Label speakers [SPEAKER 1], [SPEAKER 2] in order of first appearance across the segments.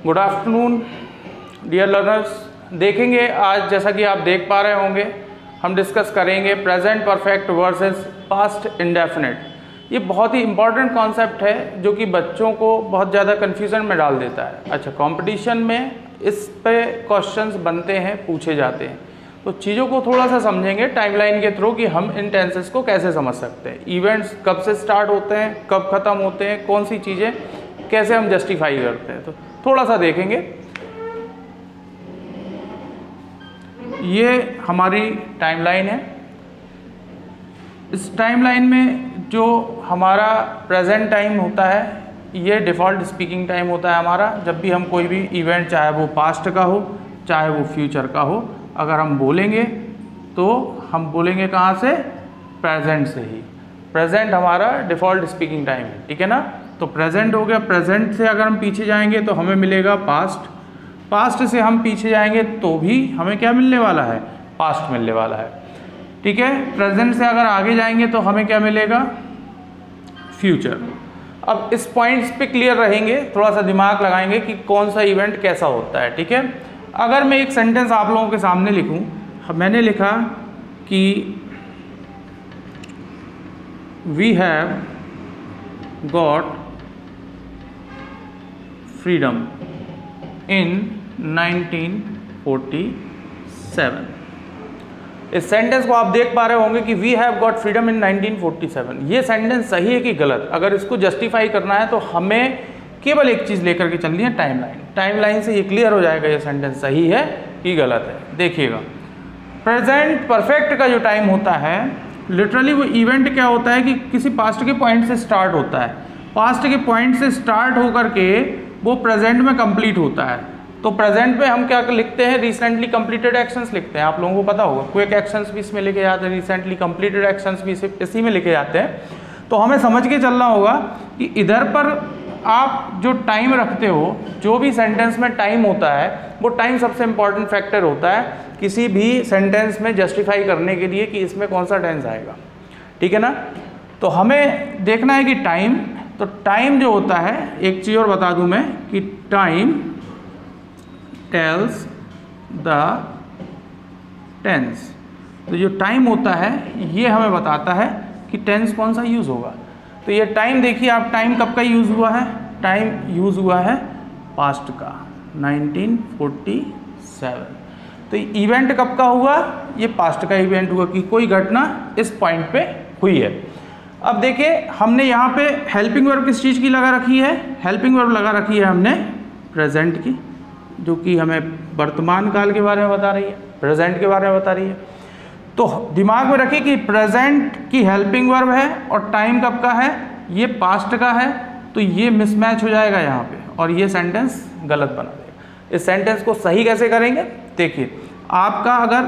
[SPEAKER 1] Good afternoon dear learners. देखेंगे आज, जैसा कि आप देख पा रहे होंगे, हम डिस्कस करेंगे present perfect versus past indefinite. ये बहुत ही इंपॉर्टेंट कॉन्सेप्ट है जो कि बच्चों को बहुत ज़्यादा कन्फ्यूज़न में डाल देता है। अच्छा, कंपटीशन में इस पे क्वेश्चंस बनते हैं, पूछे जाते हैं, तो चीज़ों को थोड़ा सा समझेंगे टाइमलाइन के थ्रू कि हम इन टेंसेस को कैसे समझ सकते हैं। इवेंट्स कब से स्टार्ट होते हैं, कब ख़त्म होते हैं, कौन सी चीज़ें कैसे हम जस्टिफाई करते हैं, तो थोड़ा सा देखेंगे। ये हमारी टाइमलाइन है। इस टाइमलाइन में जो हमारा प्रेजेंट टाइम होता है, ये डिफ़ॉल्ट स्पीकिंग टाइम होता है हमारा। जब भी हम कोई भी इवेंट, चाहे वो पास्ट का हो चाहे वो फ्यूचर का हो, अगर हम बोलेंगे तो हम बोलेंगे कहाँ से? प्रेजेंट से ही। प्रेजेंट हमारा डिफ़ॉल्ट स्पीकिंग टाइम है, ठीक है ना। तो प्रेजेंट हो गया। प्रेजेंट से अगर हम पीछे जाएंगे तो हमें मिलेगा पास्ट। पास्ट से हम पीछे जाएंगे तो भी हमें क्या मिलने वाला है? पास्ट मिलने वाला है, ठीक है। प्रेजेंट से अगर आगे जाएंगे तो हमें क्या मिलेगा? फ्यूचर। अब इस पॉइंट्स पे क्लियर रहेंगे, थोड़ा सा दिमाग लगाएंगे कि कौन सा इवेंट कैसा होता है, ठीक है। अगर मैं एक सेंटेंस आप लोगों के सामने लिखूं, मैंने लिखा कि we have got freedom in 1947। इस सेंटेंस को आप देख पा रहे होंगे कि we have got freedom in 1947। ये सेंटेंस सही है कि गलत? अगर इसको जस्टिफाई करना है तो हमें केवल एक चीज़ लेकर के चलनी है, टाइमलाइन। टाइमलाइन से ये क्लियर हो जाएगा ये सेंटेंस सही है कि गलत है। देखिएगा, प्रेजेंट परफेक्ट का जो टाइम होता है, लिटरली वो इवेंट क्या होता है कि किसी पास्ट के पॉइंट से स्टार्ट होता है। पास्ट के पॉइंट से स्टार्ट होकर के वो प्रेजेंट में कंप्लीट होता है। तो प्रेजेंट में हम क्या लिखते हैं? रिसेंटली कंप्लीटेड एक्शंस लिखते हैं। आप लोगों को पता होगा, क्विक एक्शंस भी इसमें लिखे जाते हैं, रिसेंटली कंप्लीटेड एक्शंस भी इसी में लिखे जाते हैं। तो हमें समझ के चलना होगा कि इधर पर आप जो टाइम रखते हो, जो भी सेंटेंस में टाइम होता है, वो टाइम सबसे इंपॉर्टेंट फैक्टर होता है किसी भी सेंटेंस में जस्टिफाई करने के लिए कि इसमें कौन सा टेंस आएगा, ठीक है ना। तो हमें देखना है कि टाइम, तो टाइम जो होता है, एक चीज़ और बता दूं मैं कि टाइम टेल्स द टेंस। तो जो टाइम होता है ये हमें बताता है कि टेंस कौन सा यूज़ होगा। तो ये टाइम देखिए आप, टाइम कब का यूज़ हुआ है? टाइम यूज़ हुआ है पास्ट का, 1947। तो इवेंट कब का हुआ? ये पास्ट का इवेंट हुआ कि कोई घटना इस पॉइंट पे हुई है। अब देखिए, हमने यहाँ पे हेल्पिंग वर्ब किस चीज़ की लगा रखी है? हेल्पिंग वर्ब लगा रखी है हमने प्रेजेंट की, जो कि हमें वर्तमान काल के बारे में बता रही है, प्रेजेंट के बारे में बता रही है। तो दिमाग में रखिए कि प्रेजेंट की हेल्पिंग वर्ब है और टाइम कब का है? ये पास्ट का है। तो ये मिसमैच हो जाएगा यहाँ पे और ये सेंटेंस गलत बना देगा। इस सेंटेंस को सही कैसे करेंगे? देखिए, आपका अगर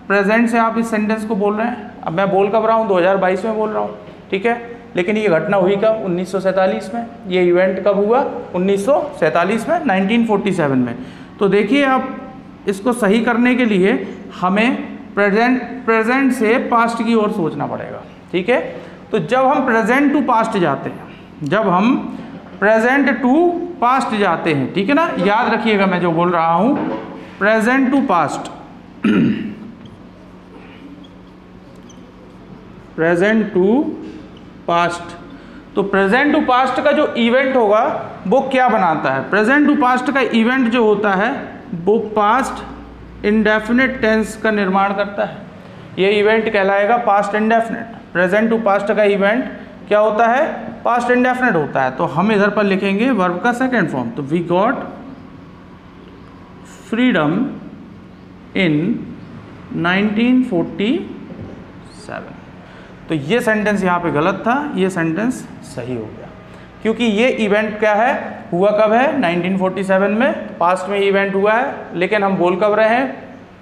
[SPEAKER 1] प्रेजेंट से आप इस सेंटेंस को बोल रहे हैं, अब मैं बोल कब रहा हूँ? 2022 में बोल रहा हूँ, ठीक है। लेकिन ये घटना हुई कब? 1947 में। ये इवेंट कब हुआ? 1947 में, 1947 में। तो देखिए, आप इसको सही करने के लिए हमें प्रेजेंट से पास्ट की ओर सोचना पड़ेगा, ठीक है। तो जब हम प्रेजेंट टू पास्ट जाते हैं, जब हम प्रेजेंट टू पास्ट जाते हैं, ठीक है ना, याद रखिएगा मैं जो बोल रहा हूं, present to past present to past. तो प्रेजेंट टू पास्ट का जो इवेंट होगा वो क्या बनाता है? प्रेजेंट टू पास्ट का इवेंट जो होता है वो पास्ट इंडेफिनिट टेंस का निर्माण करता है। ये इवेंट कहलाएगा past indefinite. Present to past का इवेंट क्या होता है? पास्ट इंडेफिनिट होता है। तो हम इधर पर लिखेंगे वर्ब का सेकेंड फॉर्म। तो वी गॉट फ्रीडम इन 1947। तो ये सेंटेंस यहाँ पे गलत था, ये सेंटेंस सही हो गया, क्योंकि ये इवेंट क्या है? हुआ कब है? 1947 में। पास्ट में इवेंट हुआ है, लेकिन हम बोल कब रहे हैं?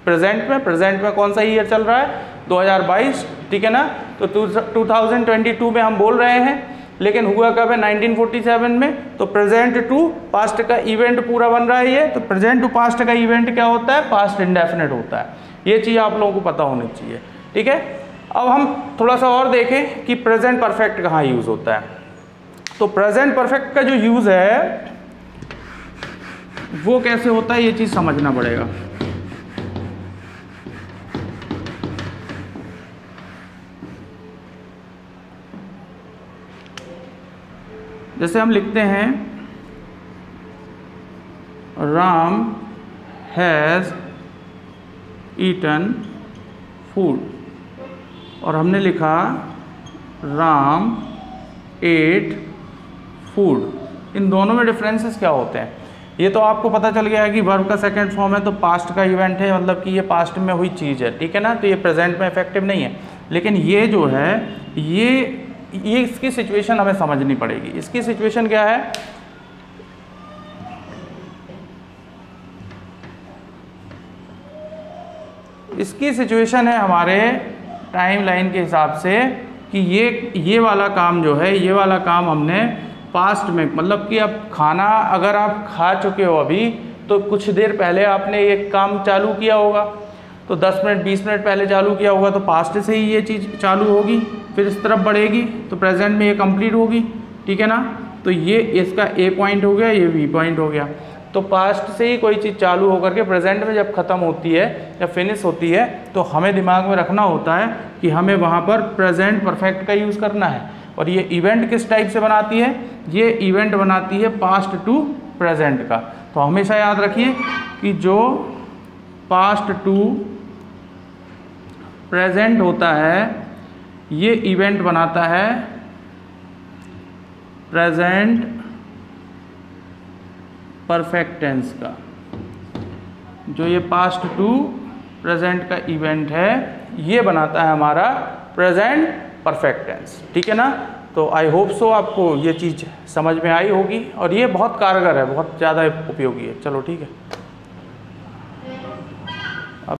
[SPEAKER 1] प्रेजेंट में। प्रेजेंट में कौन सा ईयर चल रहा है? 2022, ठीक है ना। तो 2022 में हम बोल रहे हैं, लेकिन हुआ कब है? 1947 में। तो प्रेजेंट टू पास्ट का इवेंट पूरा बन रहा है ये। तो प्रेजेंट टू पास्ट का इवेंट क्या होता है? पास्ट इंडेफिनिट होता है। ये चीज़ आप लोगों को पता होनी चाहिए, ठीक है। अब हम थोड़ा सा और देखें कि प्रेजेंट परफेक्ट कहाँ यूज़ होता है। तो प्रेजेंट परफेक्ट का जो यूज़ है वो कैसे होता है ये चीज़ समझना पड़ेगा। जैसे हम लिखते हैं राम हैज़ ईटन फूड, और हमने लिखा राम एट फूड। इन दोनों में डिफरेंसेस क्या होते हैं? ये तो आपको पता चल गया है कि वर्ब का सेकंड फॉर्म है तो पास्ट का इवेंट है, मतलब कि ये पास्ट में हुई चीज़ है, ठीक है ना, तो ये प्रेजेंट में इफेक्टिव नहीं है। लेकिन ये जो है ये इसकी सिचुएशन हमें समझनी पड़ेगी। इसकी सिचुएशन क्या है? इसकी सिचुएशन है हमारे टाइम लाइन के हिसाब से कि ये वाला काम जो है, ये वाला काम हमने पास्ट में, मतलब कि अब खाना अगर आप खा चुके हो अभी, तो कुछ देर पहले आपने एक काम चालू किया होगा, तो 10 मिनट 20 मिनट पहले चालू किया होगा, तो पास्ट से ही ये चीज़ चालू होगी, फिर इस तरफ बढ़ेगी तो प्रेजेंट में ये कंप्लीट होगी, ठीक है ना। तो ये इसका ए पॉइंट हो गया, ये बी पॉइंट हो गया। तो पास्ट से ही कोई चीज़ चालू होकर के प्रेजेंट में जब ख़त्म होती है या फिनिश होती है, तो हमें दिमाग में रखना होता है कि हमें वहाँ पर प्रेजेंट परफेक्ट का यूज़ करना है। और ये इवेंट किस टाइप से बनाती है? ये इवेंट बनाती है पास्ट टू प्रेजेंट का। तो हमेशा याद रखिए कि जो पास्ट टू प्रेजेंट होता है ये इवेंट बनाता है प्रेजेंट परफेक्ट टेंस का। जो ये पास्ट टू प्रेजेंट का इवेंट है ये बनाता है हमारा प्रेजेंट परफेक्ट टेंस, ठीक है ना। तो आई होप सो आपको ये चीज़ समझ में आई होगी, और ये बहुत कारगर है, बहुत ज़्यादा उपयोगी है। चलो ठीक है।